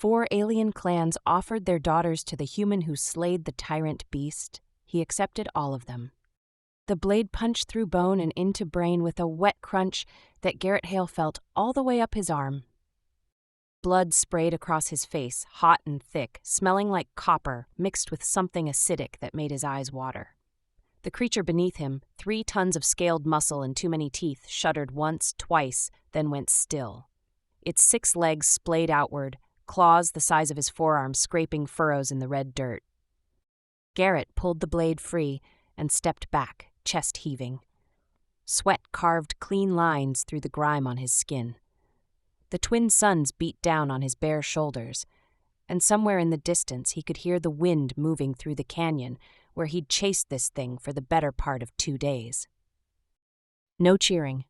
4 alien clans offered their daughters to the human who slayed the tyrant beast. He accepted all of them. The blade punched through bone and into brain with a wet crunch that Garrett Hale felt all the way up his arm. Blood sprayed across his face, hot and thick, smelling like copper mixed with something acidic that made his eyes water. The creature beneath him, 3 tons of scaled muscle and too many teeth, shuddered once, twice, then went still. Its 6 legs splayed outward, claws the size of his forearm scraping furrows in the red dirt. Garrett pulled the blade free and stepped back, chest heaving. Sweat carved clean lines through the grime on his skin. The twin suns beat down on his bare shoulders, and somewhere in the distance he could hear the wind moving through the canyon where he'd chased this thing for the better part of 2 days. No cheering.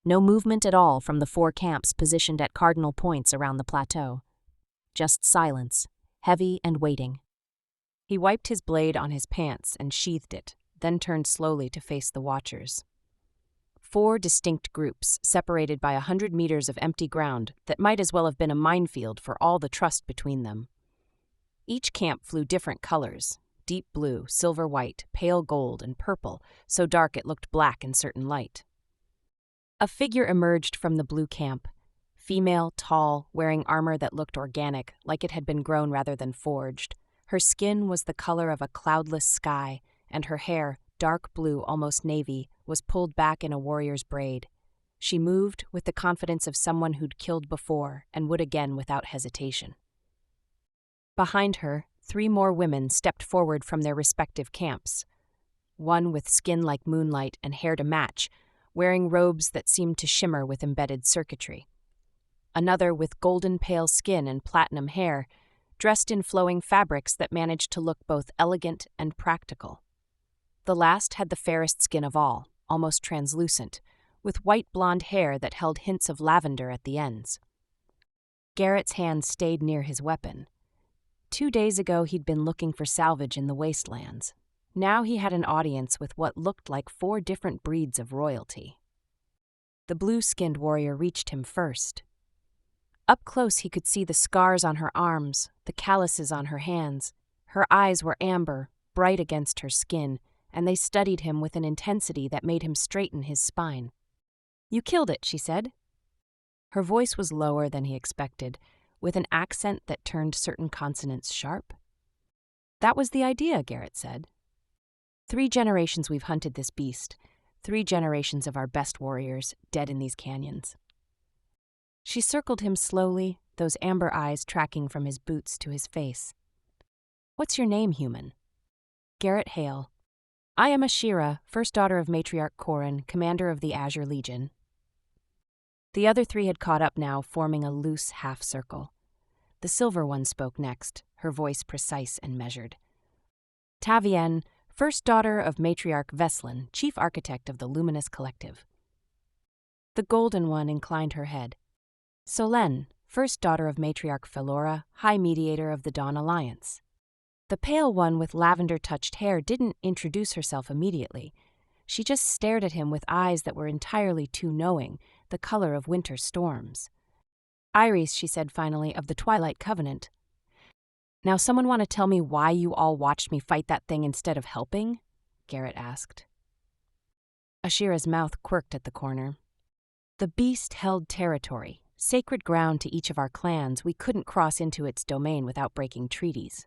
No movement at all from the 4 camps positioned at cardinal points around the plateau. Just silence, heavy and waiting. He wiped his blade on his pants and sheathed it, then turned slowly to face the watchers. 4 distinct groups, separated by 100 meters of empty ground that might as well have been a minefield for all the trust between them. Each camp flew different colors: deep blue, silver white, pale gold, and purple, so dark it looked black in certain light. A figure emerged from the blue camp, female, tall, wearing armor that looked organic, like it had been grown rather than forged. Her skin was the color of a cloudless sky, and her hair, dark blue, almost navy, was pulled back in a warrior's braid. She moved with the confidence of someone who'd killed before and would again without hesitation. Behind her, 3 more women stepped forward from their respective camps. One with skin like moonlight and hair to match, wearing robes that seemed to shimmer with embedded circuitry. Another with golden pale skin and platinum hair, dressed in flowing fabrics that managed to look both elegant and practical. The last had the fairest skin of all, almost translucent, with white blonde hair that held hints of lavender at the ends. Garrett's hand stayed near his weapon. 2 days ago he'd been looking for salvage in the wastelands. Now he had an audience with what looked like 4 different breeds of royalty. The blue-skinned warrior reached him first. Up close he could see the scars on her arms, the calluses on her hands. Her eyes were amber, bright against her skin, and they studied him with an intensity that made him straighten his spine. "You killed it," she said. Her voice was lower than he expected, with an accent that turned certain consonants sharp. "That was the idea," Garrett said. 3 generations we've hunted this beast, 3 generations of our best warriors dead in these canyons. She circled him slowly, those amber eyes tracking from his boots to his face. "What's your name, human?" "Garrett Hale. I am Ashira, first daughter of Matriarch Corrin, commander of the Azure Legion." The other 3 had caught up now, forming a loose half-circle. The silver one spoke next, her voice precise and measured. "Tavienne, first daughter of Matriarch Veslin, chief architect of the Luminous Collective." The golden one inclined her head. "Solène, first daughter of Matriarch Felora, high mediator of the Dawn Alliance." The pale one with lavender-touched hair didn't introduce herself immediately. She just stared at him with eyes that were entirely too knowing, the color of winter storms. "Iris," she said finally, "of the Twilight Covenant." "Now someone want to tell me why you all watched me fight that thing instead of helping?" Garrett asked. Ashira's mouth quirked at the corner. "The beast held territory, sacred ground to each of our clans. We couldn't cross into its domain without breaking treaties."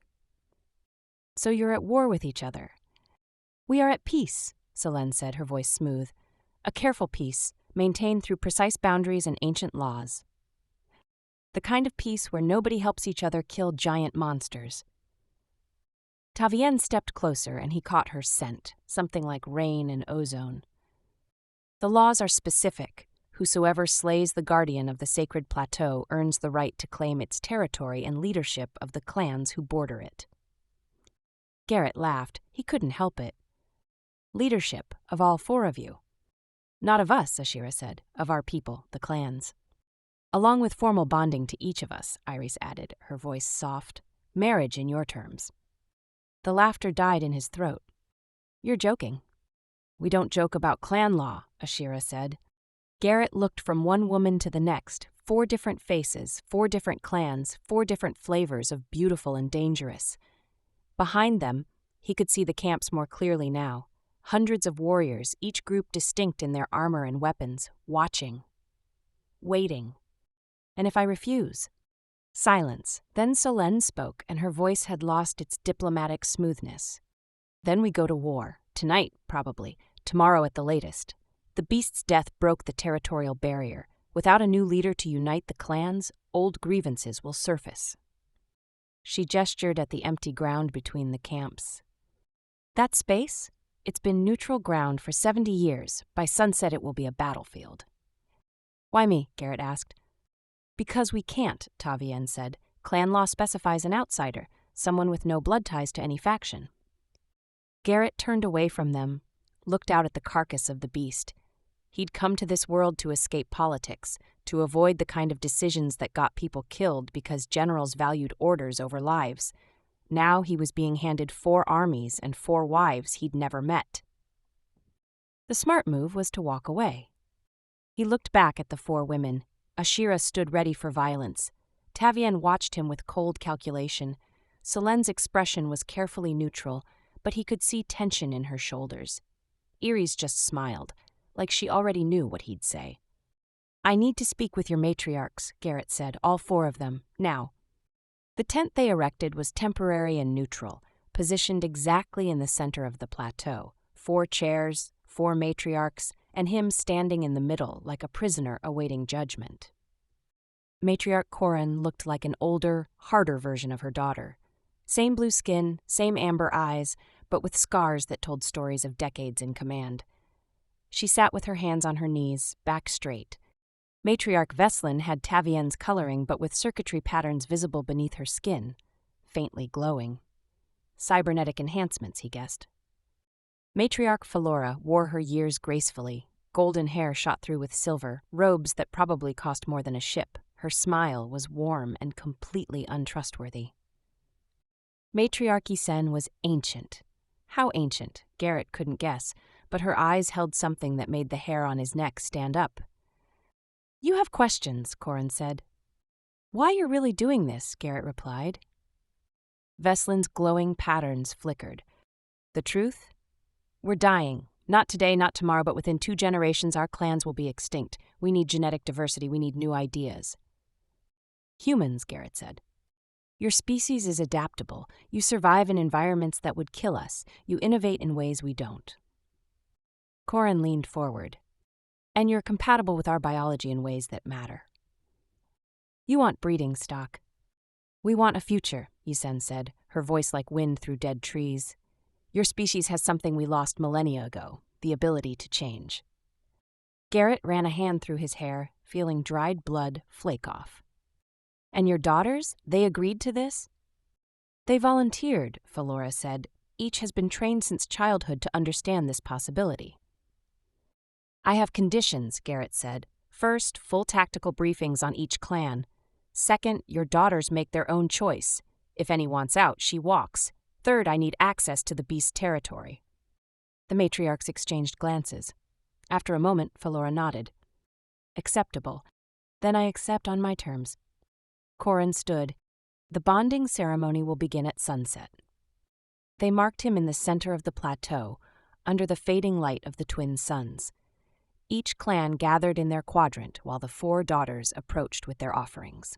"So you're at war with each other?" "We are at peace," Solène said, her voice smooth. "A careful peace, maintained through precise boundaries and ancient laws. The kind of peace where nobody helps each other kill giant monsters." Tavienne stepped closer and he caught her scent, something like rain and ozone. "The laws are specific. Whosoever slays the guardian of the sacred plateau earns the right to claim its territory and leadership of the clans who border it." Garrett laughed. He couldn't help it. "Leadership of all 4 of you." "Not of us," Ashira said. "Of our people, the clans." "Along with formal bonding to each of us," Iris added, her voice soft. "Marriage in your terms." The laughter died in his throat. "You're joking." "We don't joke about clan law," Ashira said. Garrett looked from one woman to the next, 4 different faces, 4 different clans, 4 different flavors of beautiful and dangerous. Behind them, he could see the camps more clearly now. Hundreds of warriors, each group distinct in their armor and weapons, watching. Waiting. And if I refuse? Silence. Then Solène spoke, and her voice had lost its diplomatic smoothness. Then we go to war. Tonight, probably. Tomorrow at the latest. The beast's death broke the territorial barrier. Without a new leader to unite the clans, old grievances will surface. She gestured at the empty ground between the camps. That space? It's been neutral ground for 70 years. By sunset it will be a battlefield. Why me? Garrett asked. Because we can't, Tavien said. Clan law specifies an outsider, someone with no blood ties to any faction. Garrett turned away from them, looked out at the carcass of the beast. He'd come to this world to escape politics, to avoid the kind of decisions that got people killed because generals valued orders over lives. Now he was being handed 4 armies and 4 wives he'd never met. The smart move was to walk away. He looked back at the 4 women. Ashira stood ready for violence. Tavien watched him with cold calculation. Solène's expression was carefully neutral, but he could see tension in her shoulders. Iris just smiled, like she already knew what he'd say. I need to speak with your matriarchs, Garrett said, all 4 of them, now. The tent they erected was temporary and neutral, positioned exactly in the center of the plateau. 4 chairs, 4 matriarchs, and him standing in the middle like a prisoner awaiting judgment. Matriarch Corin looked like an older, harder version of her daughter. Same blue skin, same amber eyes, but with scars that told stories of decades in command. She sat with her hands on her knees, back straight. Matriarch Veslin had Tavien's coloring but with circuitry patterns visible beneath her skin, faintly glowing. Cybernetic enhancements, he guessed. Matriarch Felora wore her years gracefully. Golden hair shot through with silver, robes that probably cost more than a ship. Her smile was warm and completely untrustworthy. Matriarch Isen was ancient. How ancient, Garrett couldn't guess, but her eyes held something that made the hair on his neck stand up. You have questions, Corin said. Why you're really doing this, Garrett replied. Veslin's glowing patterns flickered. The truth? We're dying. Not today, not tomorrow, but within 2 generations our clans will be extinct. We need genetic diversity, we need new ideas. Humans, Garrett said. Your species is adaptable. You survive in environments that would kill us. You innovate in ways we don't. Corin leaned forward. And you're compatible with our biology in ways that matter. You want breeding stock. We want a future, Isen said, her voice like wind through dead trees. Your species has something we lost millennia ago, the ability to change. Garrett ran a hand through his hair, feeling dried blood flake off. And your daughters, they agreed to this? They volunteered, Felora said. Each has been trained since childhood to understand this possibility. I have conditions, Garrett said. First, full tactical briefings on each clan. Second, your daughters make their own choice. If any wants out, she walks. Third, I need access to the beast's territory. The matriarchs exchanged glances. After a moment, Felora nodded. Acceptable. Then I accept on my terms. Corin stood. The bonding ceremony will begin at sunset. They marked him in the center of the plateau, under the fading light of the twin suns. Each clan gathered in their quadrant while the 4 daughters approached with their offerings.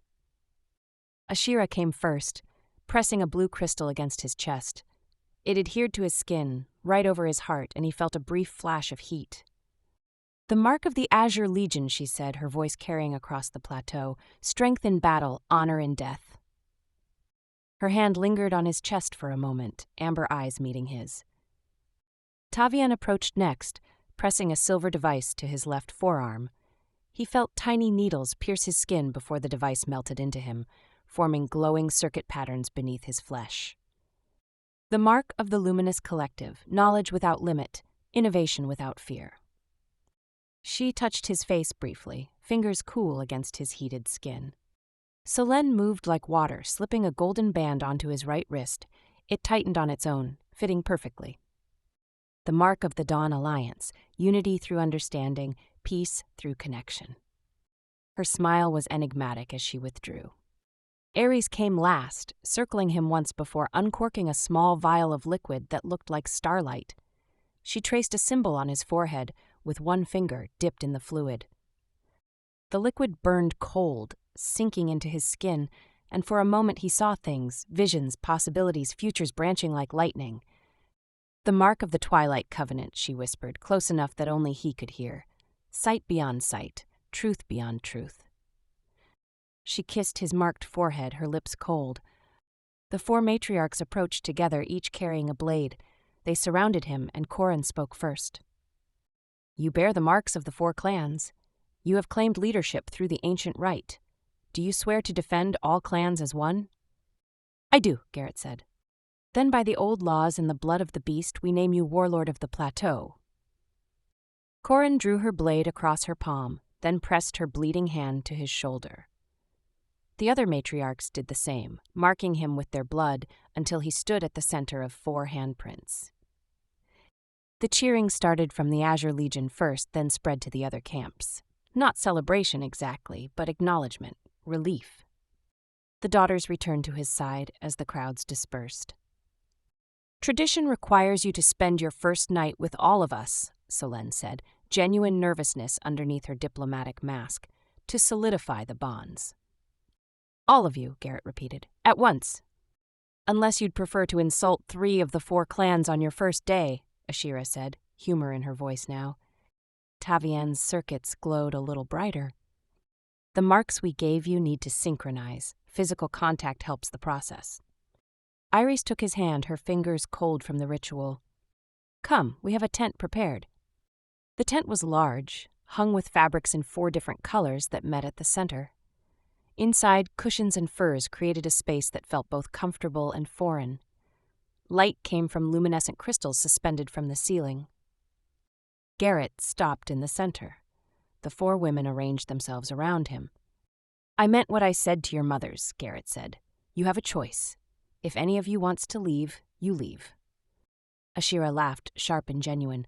Ashira came first, pressing a blue crystal against his chest. It adhered to his skin, right over his heart, and he felt a brief flash of heat. The mark of the Azure Legion, she said, her voice carrying across the plateau. Strength in battle, honor in death. Her hand lingered on his chest for a moment, amber eyes meeting his. Tavien approached next, pressing a silver device to his left forearm. He felt tiny needles pierce his skin before the device melted into him, forming glowing circuit patterns beneath his flesh. The mark of the luminous collective, knowledge without limit, innovation without fear. She touched his face briefly, fingers cool against his heated skin. Solène moved like water, slipping a golden band onto his right wrist. It tightened on its own, fitting perfectly. The mark of the Dawn Alliance, unity through understanding, peace through connection. Her smile was enigmatic as she withdrew. Ares came last, circling him once before uncorking a small vial of liquid that looked like starlight. She traced a symbol on his forehead with one finger dipped in the fluid. The liquid burned cold, sinking into his skin, and for a moment he saw things, visions, possibilities, futures branching like lightning. "The mark of the Twilight Covenant," she whispered, close enough that only he could hear. "Sight beyond sight, truth beyond truth." She kissed his marked forehead, her lips cold. The four matriarchs approached together, each carrying a blade. They surrounded him, and Corin spoke first. "You bear the marks of the four clans. You have claimed leadership through the ancient rite. Do you swear to defend all clans as one?" "I do," Garrett said. "Then by the old laws and the blood of the beast, we name you Warlord of the Plateau." Corin drew her blade across her palm, then pressed her bleeding hand to his shoulder. The other matriarchs did the same, marking him with their blood until he stood at the center of 4 handprints. The cheering started from the Azure Legion first, then spread to the other camps. Not celebration exactly, but acknowledgement, relief. The daughters returned to his side as the crowds dispersed. "Tradition requires you to spend your first night with all of us," Solène said, genuine nervousness underneath her diplomatic mask, "to solidify the bonds." "All of you," Garrett repeated, "at once." "Unless you'd prefer to insult 3 of the 4 clans on your first day," Ashira said, humor in her voice now. Tavian's circuits glowed a little brighter. "The marks we gave you need to synchronize. Physical contact helps the process." Iris took his hand, her fingers cold from the ritual. "Come, we have a tent prepared." The tent was large, hung with fabrics in 4 different colors that met at the center. Inside, cushions and furs created a space that felt both comfortable and foreign. Light came from luminescent crystals suspended from the ceiling. Garrett stopped in the center. The 4 women arranged themselves around him. "I meant what I said to your mothers," Garrett said. "You have a choice. If any of you wants to leave, you leave." Ashira laughed, sharp and genuine.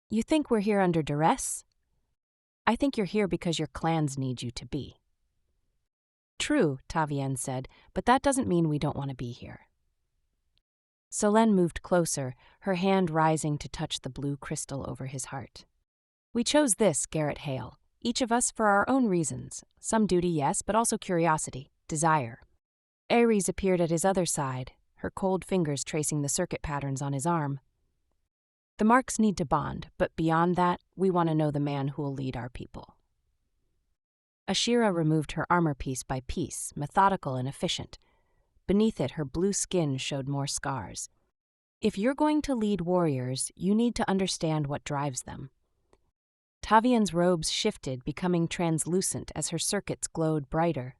"You think we're here under duress? I think you're here because your clans need you to be." "True," Tavian said, "but that doesn't mean we don't want to be here." Solène moved closer, her hand rising to touch the blue crystal over his heart. "We chose this, Garrett Hale, each of us for our own reasons. Some duty, yes, but also curiosity, desire." Ares appeared at his other side, her cold fingers tracing the circuit patterns on his arm. "The marks need to bond, but beyond that, we want to know the man who will lead our people." Ashira removed her armor piece by piece, methodical and efficient. Beneath it, her blue skin showed more scars. "If you're going to lead warriors, you need to understand what drives them." Tavian's robes shifted, becoming translucent as her circuits glowed brighter.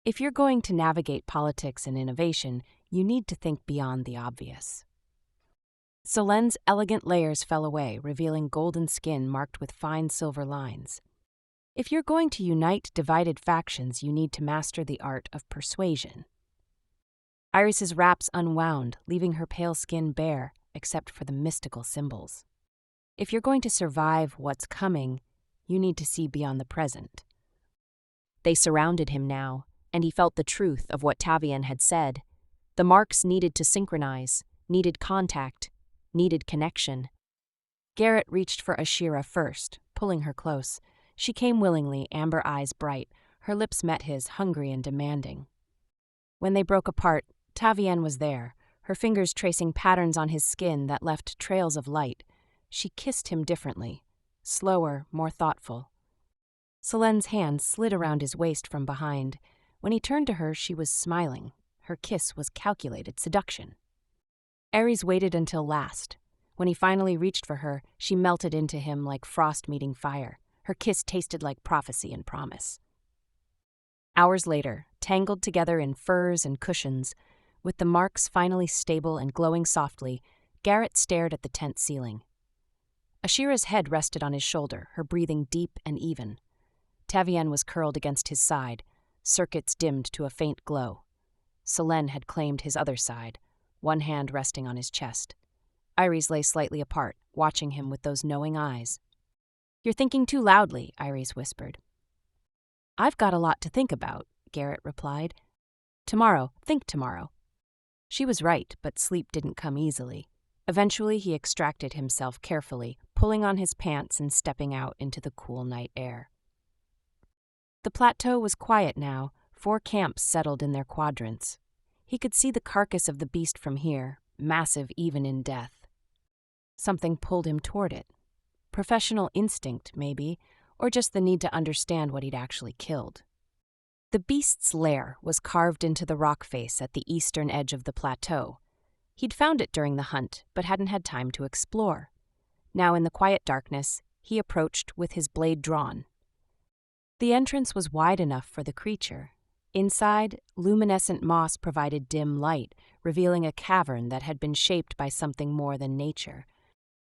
"If you're going to navigate politics and innovation, you need to think beyond the obvious." Solène's elegant layers fell away, revealing golden skin marked with fine silver lines. "If you're going to unite divided factions, you need to master the art of persuasion." Iris's wraps unwound, leaving her pale skin bare, except for the mystical symbols. "If you're going to survive what's coming, you need to see beyond the present." They surrounded him now, and he felt the truth of what Tavian had said. The marks needed to synchronize, needed contact, needed connection. Garrett reached for Ashira first, pulling her close. She came willingly, amber eyes bright. Her lips met his, hungry and demanding. When they broke apart, Tavian was there, her fingers tracing patterns on his skin that left trails of light. She kissed him differently, slower, more thoughtful. Solène's hand slid around his waist from behind. When he turned to her, she was smiling. Her kiss was calculated seduction. Ares waited until last. When he finally reached for her, she melted into him like frost meeting fire. Her kiss tasted like prophecy and promise. Hours later, tangled together in furs and cushions, with the marks finally stable and glowing softly, Garrett stared at the tent ceiling. Ashira's head rested on his shoulder, her breathing deep and even. Tavian was curled against his side, circuits dimmed to a faint glow. Solène had claimed his other side, one hand resting on his chest. Iris lay slightly apart, watching him with those knowing eyes. "You're thinking too loudly," Iris whispered. I've got a lot to think about, Garrett replied. Tomorrow, think tomorrow. She was right, but sleep didn't come easily. Eventually, he extracted himself carefully, pulling on his pants and stepping out into the cool night air. The plateau was quiet now, 4 camps settled in their quadrants. He could see the carcass of the beast from here, massive even in death. Something pulled him toward it. Professional instinct, maybe, or just the need to understand what he'd actually killed. The beast's lair was carved into the rock face at the eastern edge of the plateau. He'd found it during the hunt, but hadn't had time to explore. Now, in the quiet darkness, he approached with his blade drawn. The entrance was wide enough for the creature. Inside, luminescent moss provided dim light, revealing a cavern that had been shaped by something more than nature.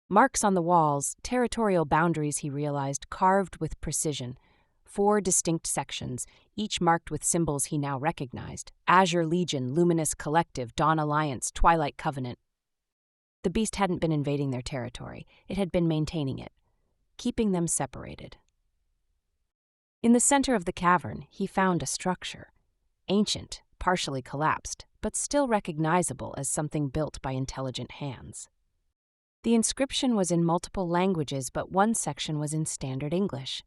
Marks on the walls, territorial boundaries, he realized, carved with precision. 4 distinct sections, each marked with symbols he now recognized: Azure Legion, Luminous Collective, Dawn Alliance, Twilight Covenant. The beast hadn't been invading their territory, it had been maintaining it, keeping them separated. In the center of the cavern, he found a structure. Ancient, partially collapsed, but still recognizable as something built by intelligent hands. The inscription was in multiple languages, but one section was in standard English.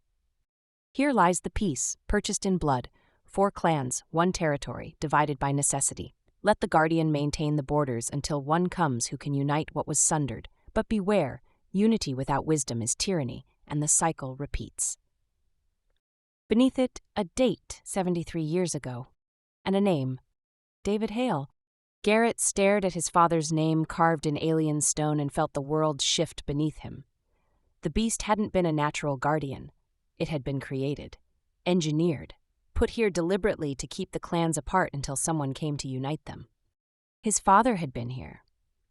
Here lies the peace, purchased in blood, 4 clans, 1 territory, divided by necessity. Let the guardian maintain the borders until one comes who can unite what was sundered. But beware, unity without wisdom is tyranny, and the cycle repeats. Beneath it, a date 73 years ago, and a name, David Hale. Garrett stared at his father's name carved in alien stone and felt the world shift beneath him. The beast hadn't been a natural guardian. It had been created, engineered, put here deliberately to keep the clans apart until someone came to unite them. His father had been here.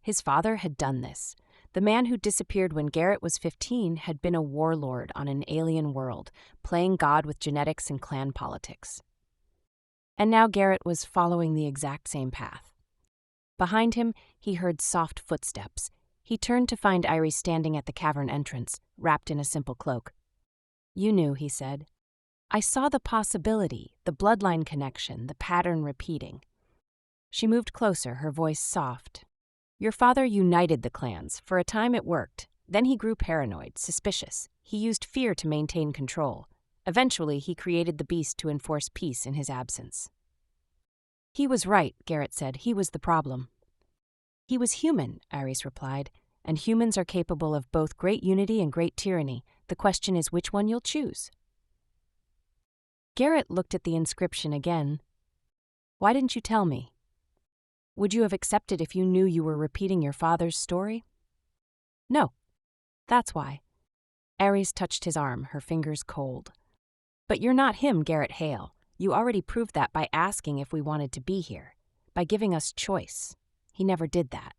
His father had done this. The man who disappeared when Garrett was 15 had been a warlord on an alien world, playing God with genetics and clan politics. And now Garrett was following the exact same path. Behind him, he heard soft footsteps. He turned to find Iris standing at the cavern entrance, wrapped in a simple cloak. "You knew," he said. "I saw the possibility, the bloodline connection, the pattern repeating." She moved closer, her voice soft. "Your father united the clans. For a time it worked. Then he grew paranoid, suspicious. He used fear to maintain control. Eventually, he created the beast to enforce peace in his absence." "He was right," Garrett said. "He was the problem." "He was human," Iris replied, "and humans are capable of both great unity and great tyranny. The question is which one you'll choose." Garrett looked at the inscription again. "Why didn't you tell me? Would you have accepted if you knew you were repeating your father's story?" "No. That's why." Iris touched his arm, her fingers cold. "But you're not him, Garrett Hale. You already proved that by asking if we wanted to be here, by giving us choice. He never did that."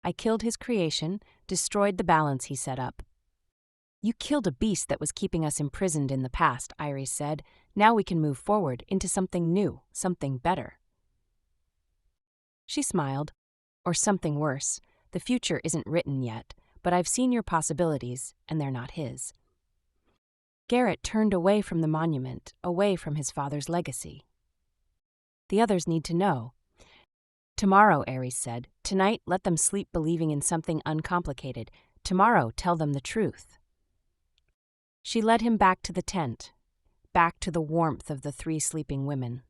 "I killed his creation, destroyed the balance he set up." "You killed a beast that was keeping us imprisoned in the past," Iris said. "Now we can move forward into something new, something better." She smiled. "Or something worse. The future isn't written yet, but I've seen your possibilities, and they're not his." Garrett turned away from the monument, away from his father's legacy. "The others need to know." "Tomorrow," Ares said. "Tonight, let them sleep believing in something uncomplicated. Tomorrow, tell them the truth." She led him back to the tent, back to the warmth of the 3 sleeping women.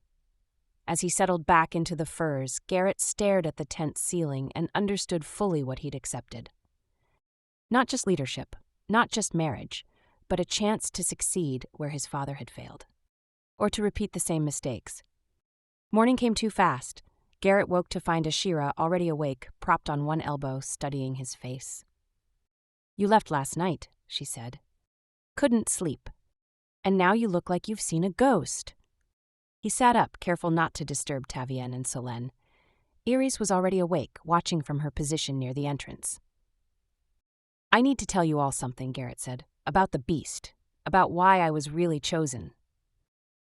As he settled back into the furs, Garrett stared at the tent ceiling and understood fully what he'd accepted. Not just leadership, not just marriage, but a chance to succeed where his father had failed, or to repeat the same mistakes. Morning came too fast. Garrett woke to find Ashira already awake, propped on one elbow, studying his face. "You left last night," she said. "Couldn't sleep. And now you look like you've seen a ghost." He sat up, careful not to disturb Tavienne and Solène. Iris was already awake, watching from her position near the entrance. "I need to tell you all something," Garrett said. "About the beast. About why I was really chosen."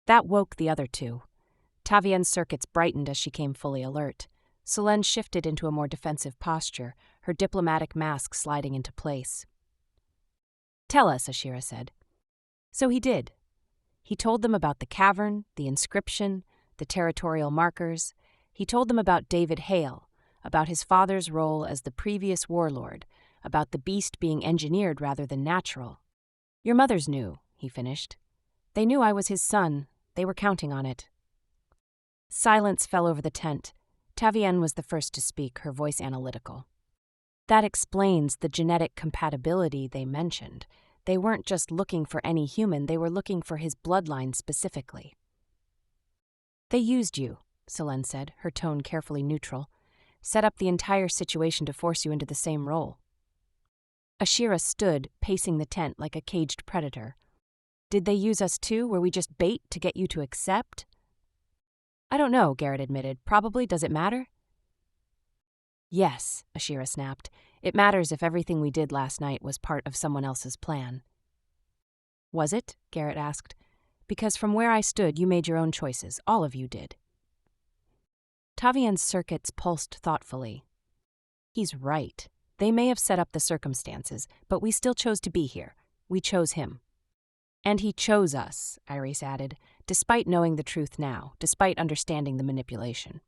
That woke the other 2. Tavienne's circuits brightened as she came fully alert. Solène shifted into a more defensive posture, her diplomatic mask sliding into place. "Tell us," Ashira said. So he did. He told them about the cavern, the inscription, the territorial markers. He told them about David Hale, about his father's role as the previous warlord, about the beast being engineered rather than natural. Your mothers knew, he finished. They knew I was his son. They were counting on it. Silence fell over the tent. Tavienne was the first to speak, her voice analytical. That explains the genetic compatibility they mentioned. They weren't just looking for any human, they were looking for his bloodline specifically. They used you, Selene said, her tone carefully neutral. Set up the entire situation to force you into the same role. Ashira stood, pacing the tent like a caged predator. Did they use us too? Were we just bait to get you to accept? I don't know, Garrett admitted. Probably. Does it matter? Yes, Ashira snapped. It matters if everything we did last night was part of someone else's plan. Was it? Garrett asked. Because from where I stood, you made your own choices. All of you did. Tavienne's circuits pulsed thoughtfully. He's right. They may have set up the circumstances, but we still chose to be here. We chose him. And he chose us, Iris added, despite knowing the truth now, despite understanding the manipulation.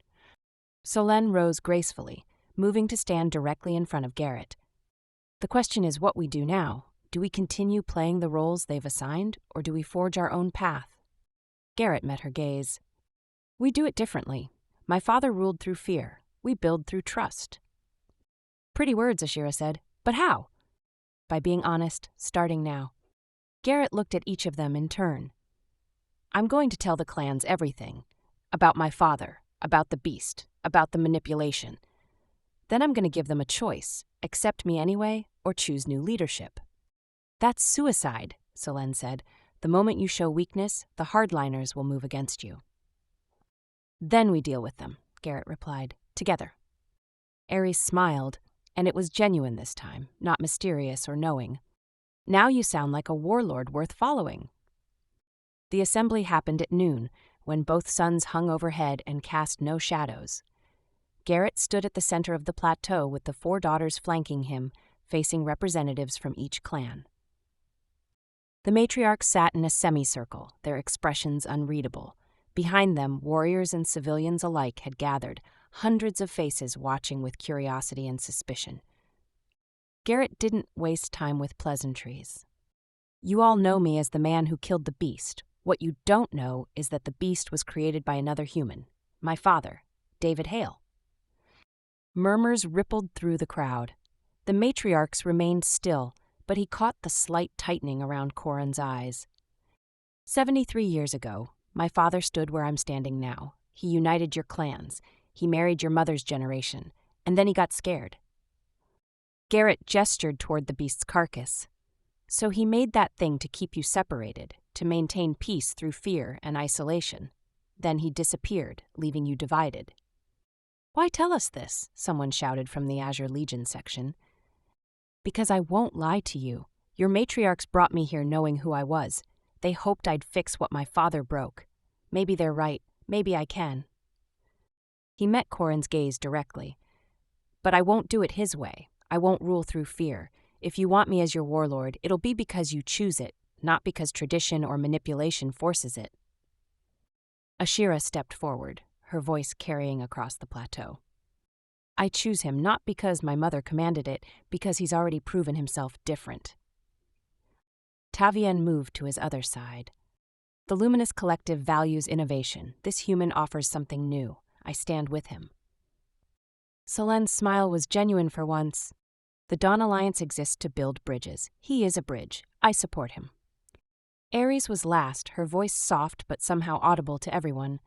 Selene rose gracefully, moving to stand directly in front of Garrett. The question is what we do now. Do we continue playing the roles they've assigned, or do we forge our own path? Garrett met her gaze. We do it differently. My father ruled through fear. We build through trust. Pretty words, Ashira said. But how? By being honest, starting now. Garrett looked at each of them in turn. I'm going to tell the clans everything. About my father, about the beast, about the manipulation. Then I'm going to give them a choice. Accept me anyway, or choose new leadership. That's suicide, Selene said. The moment you show weakness, the hardliners will move against you. Then we deal with them, Garrett replied. Together. Ares smiled, and it was genuine this time, not mysterious or knowing. Now you sound like a warlord worth following. The assembly happened at noon, when both suns hung overhead and cast no shadows. Garrett stood at the center of the plateau with the 4 daughters flanking him, facing representatives from each clan. The matriarchs sat in a semicircle, their expressions unreadable. Behind them, warriors and civilians alike had gathered, hundreds of faces watching with curiosity and suspicion. Garrett didn't waste time with pleasantries. You all know me as the man who killed the beast. What you don't know is that the beast was created by another human, my father, David Hale. Murmurs rippled through the crowd. The matriarchs remained still, but he caught the slight tightening around Corin's eyes. 73 years ago, my father stood where I'm standing now. He united your clans. He married your mother's generation. And then he got scared. Garrett gestured toward the beast's carcass. So he made that thing to keep you separated, to maintain peace through fear and isolation. Then he disappeared, leaving you divided. Why tell us this? Someone shouted from the Azure Legion section. Because I won't lie to you. Your matriarchs brought me here knowing who I was. They hoped I'd fix what my father broke. Maybe they're right. Maybe I can. He met Corin's gaze directly. But I won't do it his way. I won't rule through fear. If you want me as your warlord, it'll be because you choose it, not because tradition or manipulation forces it. Ashira stepped forward, her voice carrying across the plateau. I choose him not because my mother commanded it, because he's already proven himself different. Tavienne moved to his other side. The Luminous Collective values innovation. This human offers something new. I stand with him. Selene's smile was genuine for once. The Dawn Alliance exists to build bridges. He is a bridge. I support him. Ares was last, her voice soft but somehow audible to everyone.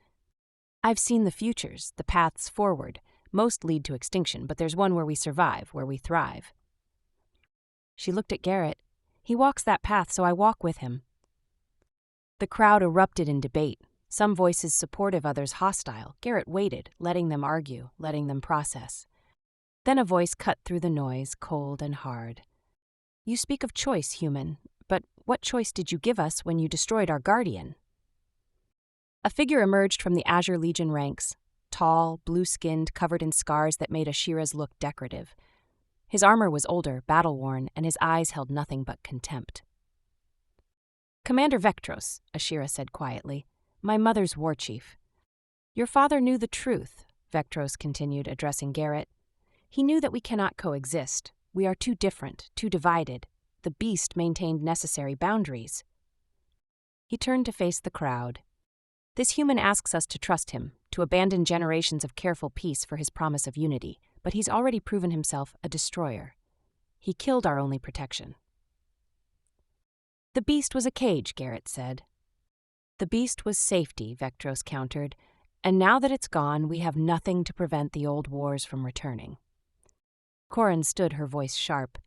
I've seen the futures, the paths forward. Most lead to extinction, but there's one where we survive, where we thrive. She looked at Garrett. He walks that path, so I walk with him. The crowd erupted in debate, some voices supportive, others hostile. Garrett waited, letting them argue, letting them process. Then a voice cut through the noise, cold and hard. You speak of choice, human, but what choice did you give us when you destroyed our guardian? A figure emerged from the Azure Legion ranks, tall, blue-skinned, covered in scars that made Ashira's look decorative. His armor was older, battle-worn, and his eyes held nothing but contempt. Commander Vectros, Ashira said quietly, my mother's war chief. Your father knew the truth, Vectros continued, addressing Garrett. He knew that we cannot coexist. We are too different, too divided. The beast maintained necessary boundaries. He turned to face the crowd. This human asks us to trust him, to abandon generations of careful peace for his promise of unity, but he's already proven himself a destroyer. He killed our only protection. The beast was a cage, Garrett said. The beast was safety, Vectros countered, and now that it's gone, we have nothing to prevent the old wars from returning. Corin stood, her voice sharp.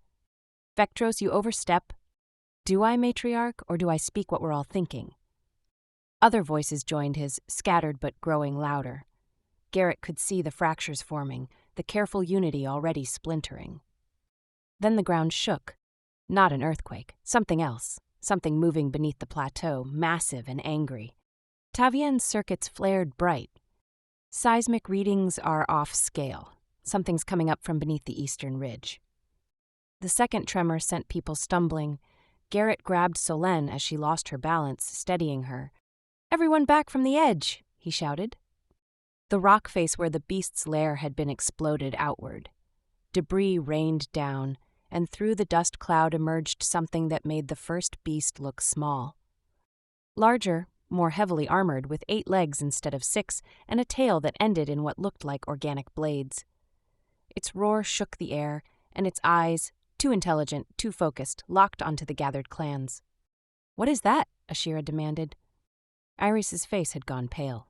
Vectros, you overstep. Do I, matriarch, or do I speak what we're all thinking? Other voices joined his, scattered but growing louder. Garrett could see the fractures forming, the careful unity already splintering. Then the ground shook. Not an earthquake, something else, something moving beneath the plateau, massive and angry. Tavien's circuits flared bright. Seismic readings are off scale. Something's coming up from beneath the eastern ridge. The second tremor sent people stumbling. Garrett grabbed Solène as she lost her balance, steadying her. Everyone back from the edge, he shouted. The rock face where the beast's lair had been exploded outward. Debris rained down, and through the dust cloud emerged something that made the first beast look small. Larger, more heavily armored, with 8 legs instead of 6, and a tail that ended in what looked like organic blades. Its roar shook the air, and its eyes, too intelligent, too focused, locked onto the gathered clans. What is that? Ashira demanded. Iris's face had gone pale.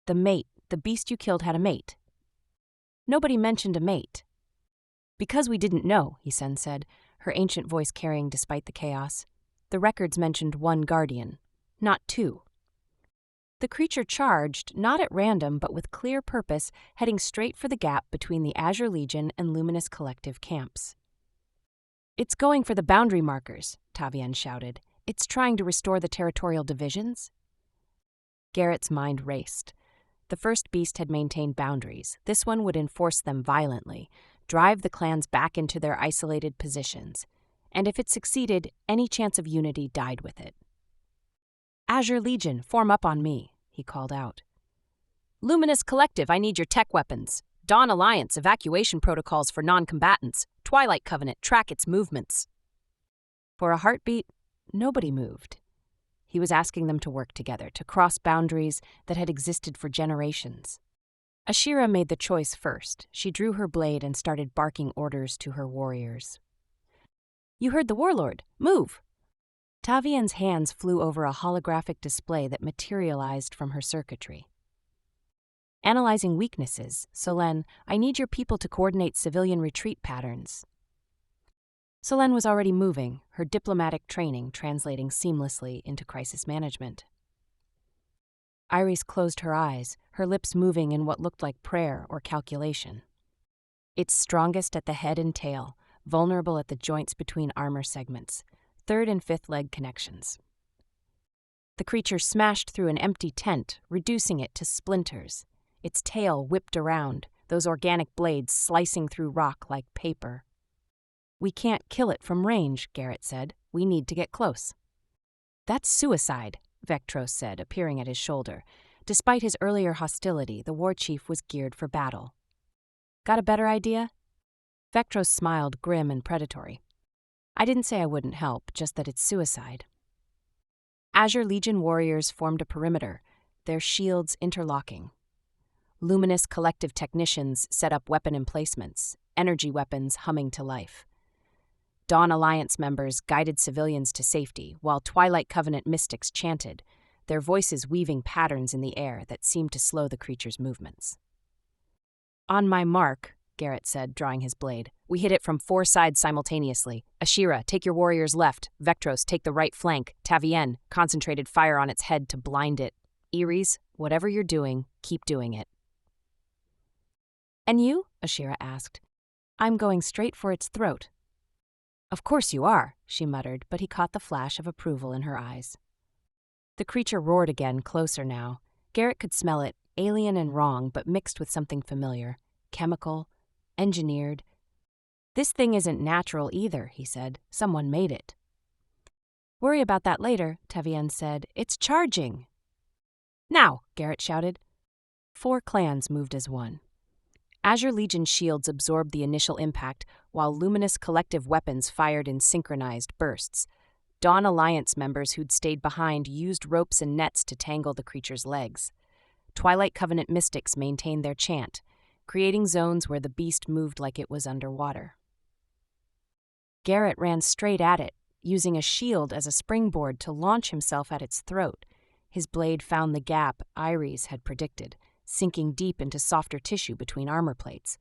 The mate, the beast you killed had a mate. Nobody mentioned a mate. Because we didn't know, Hisen said, her ancient voice carrying despite the chaos. The records mentioned 1 guardian, not 2. The creature charged, not at random but with clear purpose, heading straight for the gap between the Azure Legion and Luminous Collective camps. It's going for the boundary markers, Tavien shouted. It's trying to restore the territorial divisions. Garrett's mind raced. The first beast had maintained boundaries. This one would enforce them violently, drive the clans back into their isolated positions. And if it succeeded, any chance of unity died with it. Azure Legion, form up on me, he called out. Luminous Collective, I need your tech weapons. Dawn Alliance, evacuation protocols for non-combatants. Twilight Covenant, track its movements. For a heartbeat, nobody moved. He was asking them to work together, to cross boundaries that had existed for generations. Ashira made the choice first. She drew her blade and started barking orders to her warriors. You heard the warlord. Move! Tavien's hands flew over a holographic display that materialized from her circuitry. Analyzing weaknesses, Solène, I need your people to coordinate civilian retreat patterns. Solène was already moving, her diplomatic training translating seamlessly into crisis management. Iris closed her eyes, her lips moving in what looked like prayer or calculation. It's strongest at the head and tail, vulnerable at the joints between armor segments, 3rd and 5th leg connections. The creature smashed through an empty tent, reducing it to splinters. Its tail whipped around, those organic blades slicing through rock like paper. We can't kill it from range, Garrett said. We need to get close. That's suicide, Vectros said, appearing at his shoulder. Despite his earlier hostility, the war chief was geared for battle. Got a better idea? Vectros smiled, grim and predatory. I didn't say I wouldn't help, just that it's suicide. Azure Legion warriors formed a perimeter, their shields interlocking. Luminous Collective technicians set up weapon emplacements, energy weapons humming to life. Dawn Alliance members guided civilians to safety, while Twilight Covenant mystics chanted, their voices weaving patterns in the air that seemed to slow the creature's movements. On my mark, Garrett said, drawing his blade. We hit it from 4 sides simultaneously. Ashira, take your warriors left. Vectros, take the right flank. Tavien, concentrated fire on its head to blind it. Iris, whatever you're doing, keep doing it. And you? Ashira asked. I'm going straight for its throat. Of course you are, she muttered, but he caught the flash of approval in her eyes. The creature roared again, closer now. Garrett could smell it, alien and wrong, but mixed with something familiar. Chemical, engineered. This thing isn't natural either, he said. Someone made it. Worry about that later, Tevien said. It's charging. Now, Garrett shouted. 4 clans moved as one. Azure Legion shields absorbed the initial impact, while luminous collective weapons fired in synchronized bursts. Dawn Alliance members who'd stayed behind used ropes and nets to tangle the creature's legs. Twilight Covenant mystics maintained their chant, creating zones where the beast moved like it was underwater. Garrett ran straight at it, using a shield as a springboard to launch himself at its throat. His blade found the gap Iris had predicted, sinking deep into softer tissue between armor plates.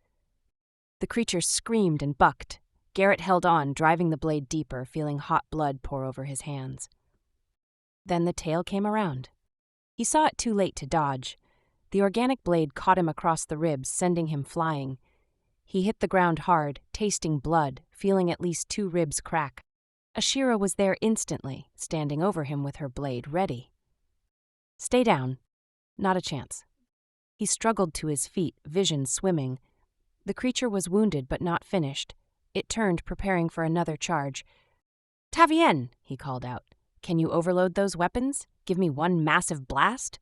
The creature screamed and bucked. Garrett held on, driving the blade deeper, feeling hot blood pour over his hands. Then the tail came around. He saw it too late to dodge. The organic blade caught him across the ribs, sending him flying. He hit the ground hard, tasting blood, feeling at least 2 ribs crack. Ashira was there instantly, standing over him with her blade ready. Stay down. Not a chance. He struggled to his feet, vision swimming. The creature was wounded but not finished. It turned, preparing for another charge. Tavien, he called out. Can you overload those weapons? Give me one massive blast?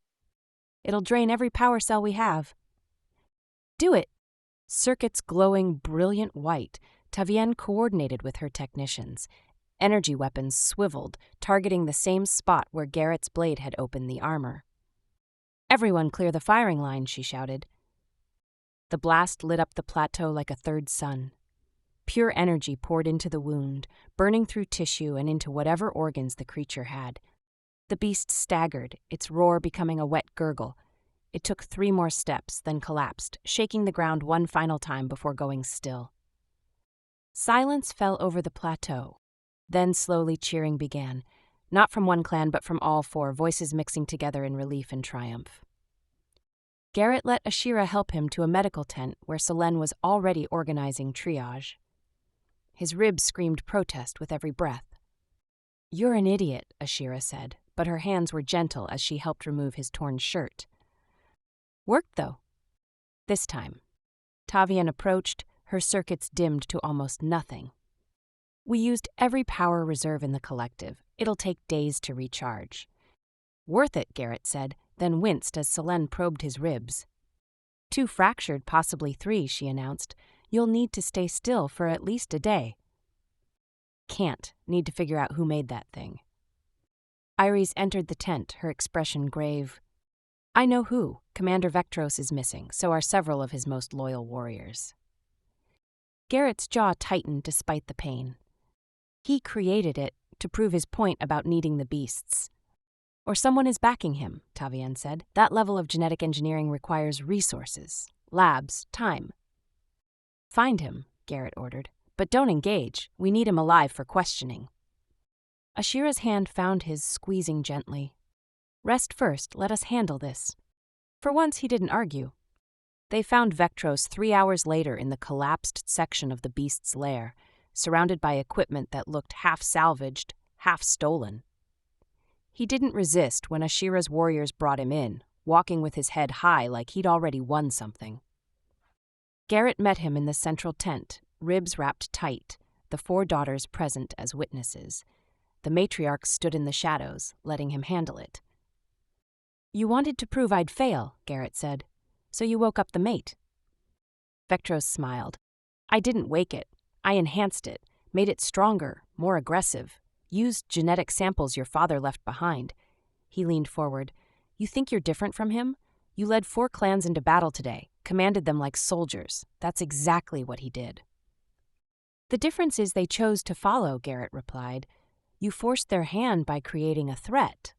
It'll drain every power cell we have. Do it. Circuits glowing brilliant white, Tavien coordinated with her technicians. Energy weapons swiveled, targeting the same spot where Garrett's blade had opened the armor. Everyone clear the firing line, she shouted. The blast lit up the plateau like a third sun. Pure energy poured into the wound, burning through tissue and into whatever organs the creature had. The beast staggered, its roar becoming a wet gurgle. It took 3 more steps, then collapsed, shaking the ground one final time before going still. Silence fell over the plateau. Then slowly cheering began, not from one clan but from all 4, voices mixing together in relief and triumph. Garrett let Ashira help him to a medical tent where Selene was already organizing triage. His ribs screamed protest with every breath. You're an idiot, Ashira said, but her hands were gentle as she helped remove his torn shirt. Worked, though. This time. Tavien approached, her circuits dimmed to almost nothing. We used every power reserve in the collective. It'll take days to recharge. Worth it, Garrett said, then winced as Selene probed his ribs. 2 fractured, possibly 3, she announced. You'll need to stay still for at least a day. Can't. Need to figure out who made that thing. Iris entered the tent, her expression grave. I know who. Commander Vectros is missing, so are several of his most loyal warriors. Garrett's jaw tightened despite the pain. He created it to prove his point about needing the beasts. Or someone is backing him, Tavien said. That level of genetic engineering requires resources, labs, time. Find him, Garrett ordered. But don't engage. We need him alive for questioning. Ashira's hand found his, squeezing gently. Rest first, let us handle this. For once he didn't argue. They found Vectros 3 hours later in the collapsed section of the beast's lair, surrounded by equipment that looked half salvaged, half stolen. He didn't resist when Ashira's warriors brought him in, walking with his head high like he'd already won something. Garrett met him in the central tent, ribs wrapped tight, the 4 daughters present as witnesses. The matriarch stood in the shadows, letting him handle it. You wanted to prove I'd fail, Garrett said, so you woke up the mate. Vectros smiled. I didn't wake it. I enhanced it, made it stronger, more aggressive, used genetic samples your father left behind. He leaned forward. You think you're different from him? You led 4 clans into battle today, commanded them like soldiers. That's exactly what he did. The difference is they chose to follow, Garrett replied. You forced their hand by creating a threat.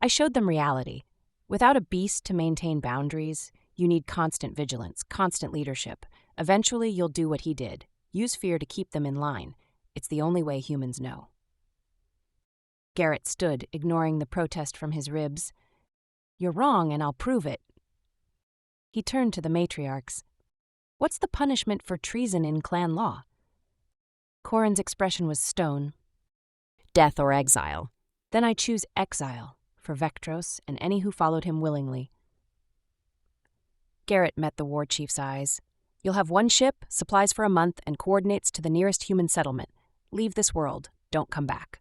I showed them reality. Without a beast to maintain boundaries, you need constant vigilance, constant leadership. Eventually, you'll do what he did. Use fear to keep them in line. It's the only way humans know. Garrett stood, ignoring the protest from his ribs. You're wrong, and I'll prove it. He turned to the matriarchs. What's the punishment for treason in clan law? Corin's expression was stone. Death or exile. Then I choose exile, for Vectros and any who followed him willingly. Garrett met the war chief's eyes. You'll have 1 ship, supplies for a month, and coordinates to the nearest human settlement. Leave this world. Don't come back.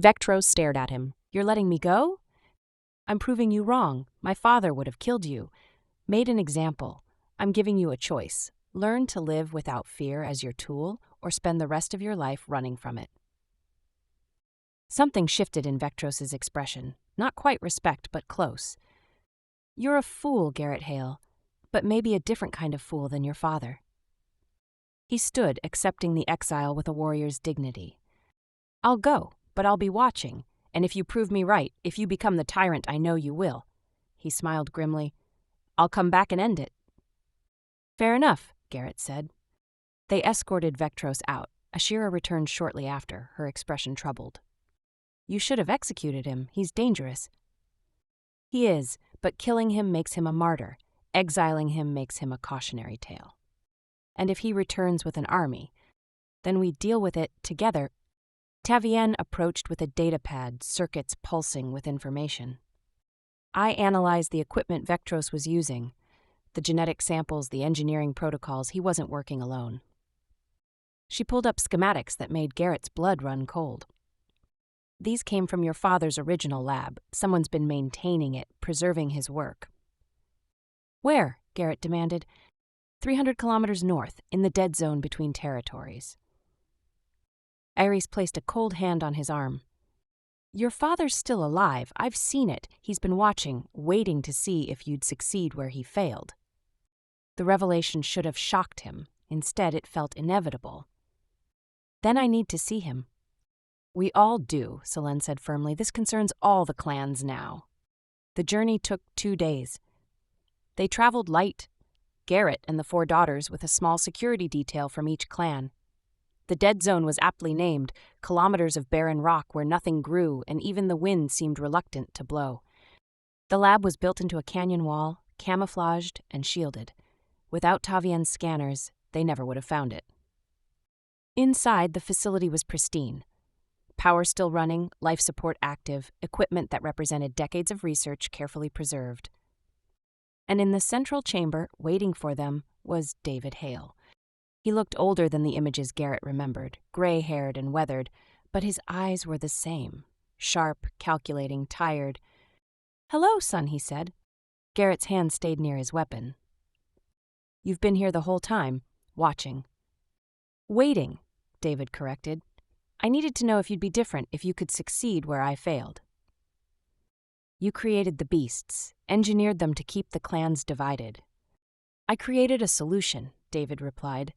Vectros stared at him. You're letting me go? I'm proving you wrong. My father would have killed you. Made an example. I'm giving you a choice. Learn to live without fear as your tool, or spend the rest of your life running from it. Something shifted in Vectros's expression. Not quite respect, but close. You're a fool, Garrett Hale, but maybe a different kind of fool than your father. He stood, accepting the exile with a warrior's dignity. I'll go, but I'll be watching, and if you prove me right, if you become the tyrant I know you will, he smiled grimly, I'll come back and end it. Fair enough, Garrett said. They escorted Vectros out. Ashira returned shortly after, her expression troubled. You should have executed him. He's dangerous. He is, but killing him makes him a martyr. Exiling him makes him a cautionary tale. And if he returns with an army, then we deal with it together. Tavien approached with a datapad, circuits pulsing with information. I analyzed the equipment Vectros was using. The genetic samples, the engineering protocols, he wasn't working alone. She pulled up schematics that made Garrett's blood run cold. These came from your father's original lab. Someone's been maintaining it, preserving his work. Where? Garrett demanded. 300 kilometers north, in the dead zone between territories. Ares placed a cold hand on his arm. Your father's still alive. I've seen it. He's been watching, waiting to see if you'd succeed where he failed. The revelation should have shocked him. Instead, it felt inevitable. Then I need to see him. We all do, Selene said firmly. This concerns all the clans now. The journey took 2 days. They traveled light, Garrett and the 4 daughters with a small security detail from each clan. The dead zone was aptly named, kilometers of barren rock where nothing grew and even the wind seemed reluctant to blow. The lab was built into a canyon wall, camouflaged and shielded. Without Tavien's scanners, they never would have found it. Inside, the facility was pristine. Power still running, life support active, equipment that represented decades of research carefully preserved. And in the central chamber, waiting for them, was David Hale. He looked older than the images Garrett remembered, gray-haired and weathered, but his eyes were the same, sharp, calculating, tired. Hello, son, he said. Garrett's hand stayed near his weapon. You've been here the whole time, watching. Waiting, David corrected. I needed to know if you'd be different, if you could succeed where I failed. You created the beasts, engineered them to keep the clans divided. I created a solution, David replied.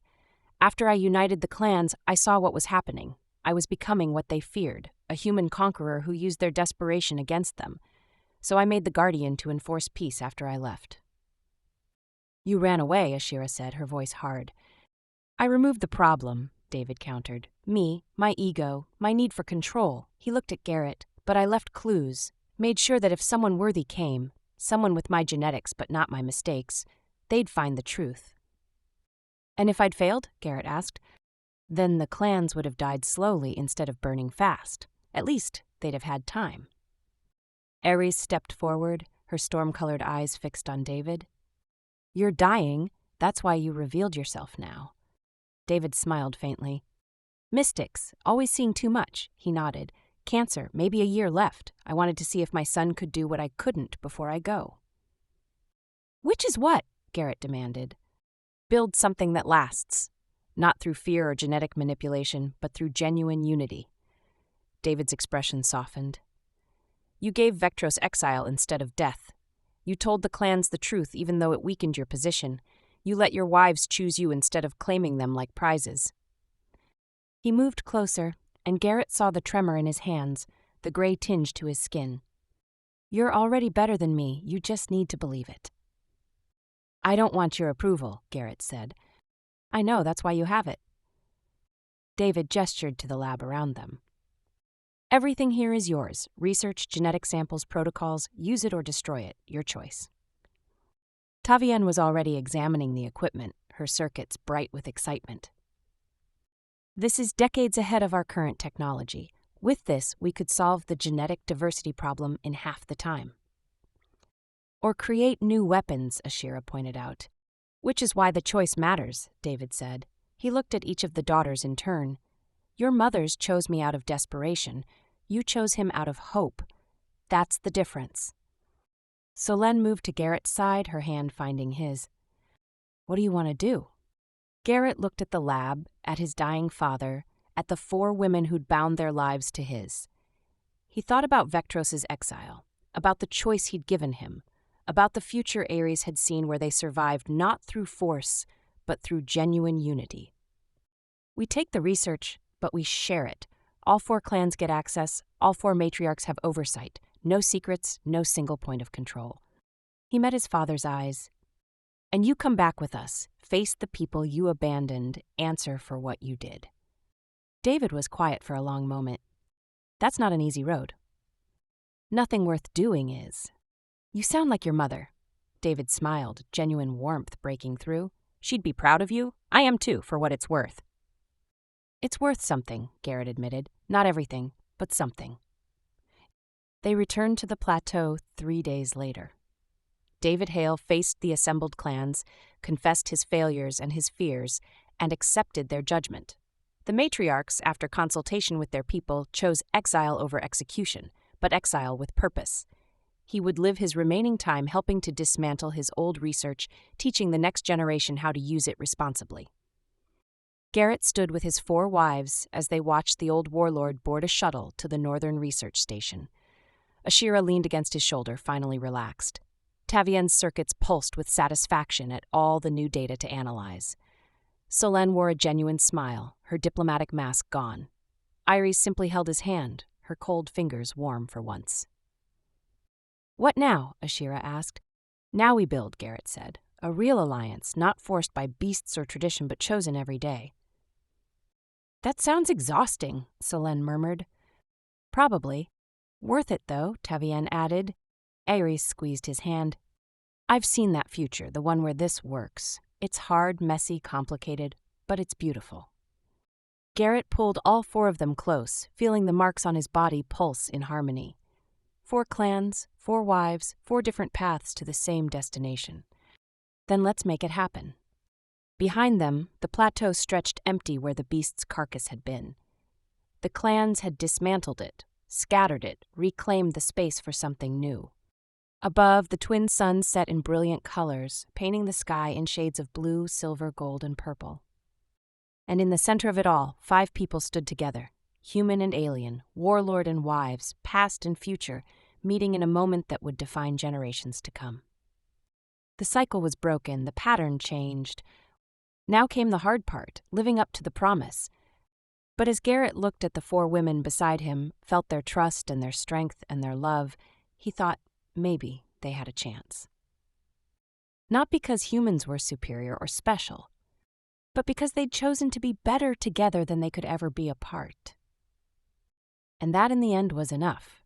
After I united the clans, I saw what was happening. I was becoming what they feared, a human conqueror who used their desperation against them. So I made the Guardian to enforce peace after I left. You ran away, Ashira said, her voice hard. I removed the problem, David countered. Me, my ego, my need for control. He looked at Garrett, but I left clues, made sure that if someone worthy came, someone with my genetics but not my mistakes, they'd find the truth. And if I'd failed, Garrett asked, then the clans would have died slowly instead of burning fast. At least they'd have had time. Ares stepped forward, her storm-colored eyes fixed on David. You're dying. That's why you revealed yourself now. David smiled faintly. Mystics, always seeing too much, he nodded. Cancer, maybe a year left. I wanted to see if my son could do what I couldn't before I go. Which is what? Garrett demanded. Build something that lasts. Not through fear or genetic manipulation, but through genuine unity. David's expression softened. You gave Vectros exile instead of death. You told the clans the truth even though it weakened your position. You let your wives choose you instead of claiming them like prizes. He moved closer, and Garrett saw the tremor in his hands, the gray tinge to his skin. You're already better than me, you just need to believe it. I don't want your approval, Garrett said. I know, that's why you have it. David gestured to the lab around them. Everything here is yours. Research, genetic samples, protocols, use it or destroy it, your choice. Tavien was already examining the equipment, her circuits bright with excitement. This is decades ahead of our current technology. With this, we could solve the genetic diversity problem in half the time. Or create new weapons, Ashira pointed out. Which is why the choice matters, David said. He looked at each of the daughters in turn. Your mothers chose me out of desperation. You chose him out of hope. That's the difference. Solène moved to Garrett's side, her hand finding his. What do you want to do? Garrett looked at the lab, at his dying father, at the 4 women who'd bound their lives to his. He thought about Vectros's exile, about the choice he'd given him, about the future Ares had seen where they survived not through force, but through genuine unity. We take the research, but we share it. All 4 clans get access, all 4 matriarchs have oversight. No secrets, no single point of control. He met his father's eyes. And you come back with us, face the people you abandoned, answer for what you did. David was quiet for a long moment. That's not an easy road. Nothing worth doing is. You sound like your mother. David smiled, genuine warmth breaking through. She'd be proud of you. I am too, for what it's worth. It's worth something, Garrett admitted. Not everything, but something. They returned to the plateau 3 days later. David Hale faced the assembled clans, confessed his failures and his fears, and accepted their judgment. The matriarchs, after consultation with their people, chose exile over execution, but exile with purpose. He would live his remaining time helping to dismantle his old research, teaching the next generation how to use it responsibly. Garrett stood with his 4 wives as they watched the old warlord board a shuttle to the Northern Research Station. Ashira leaned against his shoulder, finally relaxed. Tavien's circuits pulsed with satisfaction at all the new data to analyze. Solène wore a genuine smile, her diplomatic mask gone. Iris simply held his hand, her cold fingers warm for once. What now? Ashira asked. Now we build, Garrett said. A real alliance, not forced by beasts or tradition, but chosen every day. That sounds exhausting, Solène murmured. Probably. Worth it, though, Tavien added. Ares squeezed his hand. I've seen that future, the one where this works. It's hard, messy, complicated, but it's beautiful. Garrett pulled all 4 of them close, feeling the marks on his body pulse in harmony. 4 clans, 4 wives, 4 different paths to the same destination. Then let's make it happen. Behind them, the plateau stretched empty where the beast's carcass had been. The clans had dismantled it, scattered it, reclaimed the space for something new. Above, the twin suns set in brilliant colors, painting the sky in shades of blue, silver, gold, and purple. And in the center of it all, 5 people stood together, human and alien, warlord and wives, past and future, meeting in a moment that would define generations to come. The cycle was broken, the pattern changed. Now came the hard part, living up to the promise. But as Garrett looked at the 4 women beside him, felt their trust and their strength and their love, he thought maybe they had a chance. Not because humans were superior or special, but because they'd chosen to be better together than they could ever be apart. And that in the end was enough.